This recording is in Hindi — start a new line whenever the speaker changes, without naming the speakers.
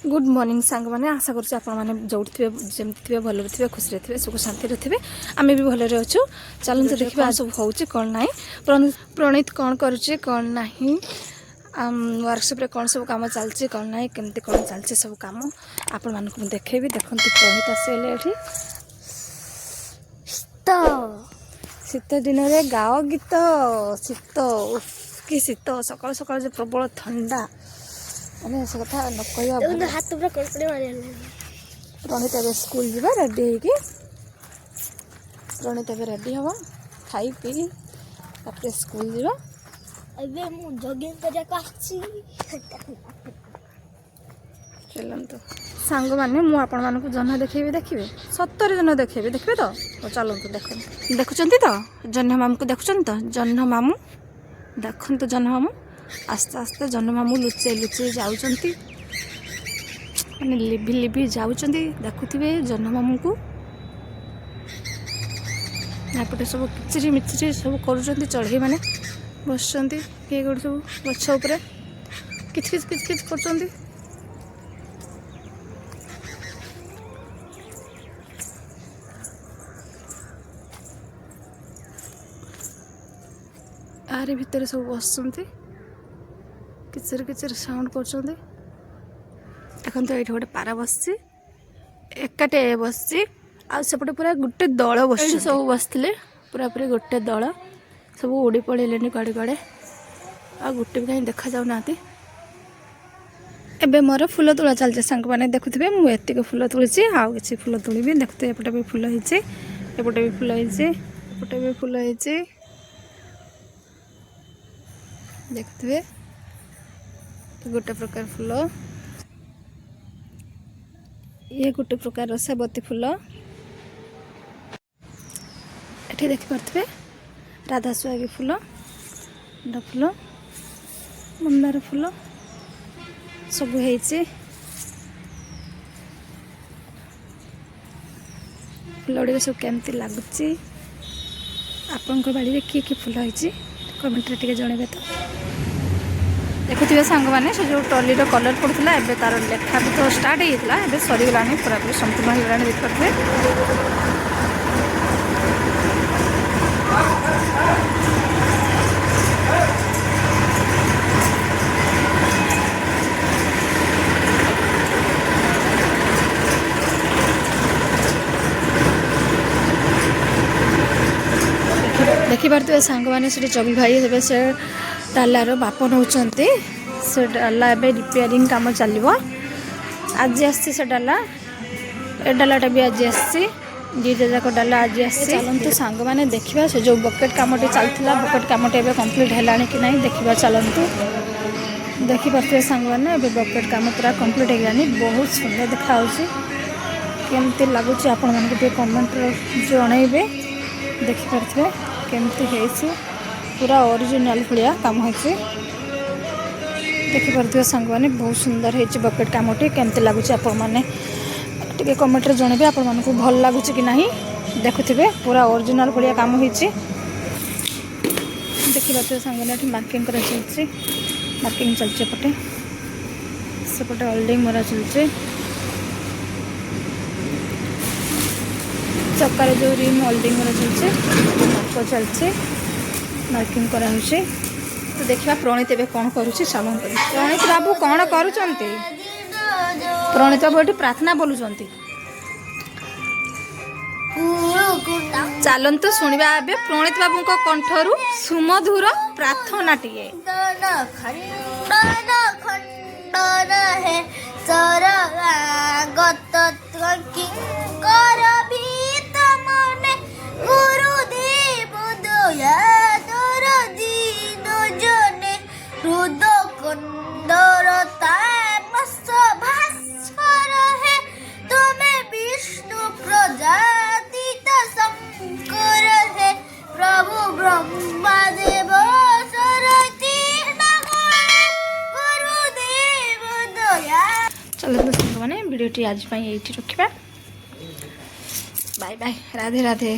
गुड मॉर्निंग सांग मैंने आशा करुँच आपने जो थे जमी भल थे खुशी थे सुख शांति थे आम भी भलि अच्छु चलते देखा सब हो कौन ना प्रणीत कौन करुचे कौन ना वर्कशॉप कौन सब कम चलती कौन ना केमती कौन चलती सब कम आपण मानक देखेबी देखते प्रणीत आसले शीत दिन में गाओ गीत शीत कि शीत सकाल सकाल जो प्रबल ठंडा मैंने से कथा न कहवा हाथ पूरा कड़कड़े मारे प्रणीत ए स्कूल जा रेडी होगी प्रणीत ए रेडी हम खाई पी तापर स्कूल जा
जगिंग
चलतु सांग मैंने मुझे जह्न देखी देखिए सतरे जह्न देखिए देखिए तो चलतु देख देखुं तो जह्न मामू को देखुं तो जह्न मामू देखते जह्न मामू आस्ते आस्ते जह्न मामू लुचे लुचे जाऊँगी मैंने लिभि लिभि जाऊँगी देखुवे जह्न मामू को एपटे सब किचिरी मिचिरी सब कर चढ़ई मैंने बस किए गोटे सब गछ उपर किच किच किच किच कर आरे भितर सब बसुँच किचर किचर साउंड कर देखो ये गोटे पारा बस एकाटे बस आउटे पूरा गोटे दल बस सब बसते पूरा पूरी गोटे दल सब उड़ी पड़े कड़े कड़े आ गोटे भी कहीं देखा जाऊना एबे मोर फूल तोड़ा चलते सांग मैंने देखुवे मुझे फूल तोड़ी आउ कि फूल तोड़ी देखते एपटे भी फूल होते एपटे भी फूल होते एपटे भी फूल होते देखते गोटे प्रकार फूल ये गोटे प्रकार सेवती फूल एठी देखिपे राधा सुहागी फूल फूल मंदार फूल सब है फूल गुड़िक सब केमती लगुच आपण बाड़ी किए किए फूल होती कमेंट रे जनइबे तो देखुवे सांग मैंने से जो ट्रॉलीर कलर पड़ता है तार लेखा भी तो स्टार्ट होता है सरीगला पूरा पूरी संपूर्ण होगा देखिए देखिपे सांग मैंने चबी भाई से डालार बाप नौ से डाला ए रिपेयरिंग काम चलो आज आसी से डाला ए डालाटा भी आज आसी दुईटा जाक डाला आज आसी चलते सांग मैंने देखा से जो बकेट कामटी चलता बकेट कामटी ए कम्प्लीट है कि ना देखा चलतु देखिपे सांग मैंने बकेट काम पूरा कम्प्लीट होगा बहुत सुंदर देखा केमती लगुच आपण मानक कमेंट जनइबे देखिपे केमती है पूरा ओरिजिनल भाया काम हो देखिपे सांग मैंने बहुत सुंदर है बकेट कामटी केमती लगुच आपने कमेंट जनइबे आपण मानक भल लगुच कि नहीं देखुवे पूरा ओरिजिनल भाया काम हो देखिपे सांग मैंने मार्किंग कर चलती मार्किंग चलचे पटे सेपटे होल्डिंग मरा चलचे चक्कर जो रिम होल्डिंग मरा चलचे चलचे मार्किंग करा तो देखा प्रणीत ए कौन करुँच चलते प्रणीत बाबू कौन कर प्रणीत बाबू ये प्रार्थना बोलुंट चलतु शुणा ए प्रणीत बाबू कंठरू सुमधुर प्रार्थना टीए चलो मैंने वीडियो आज ये रखा बाय बाय राधे राधे।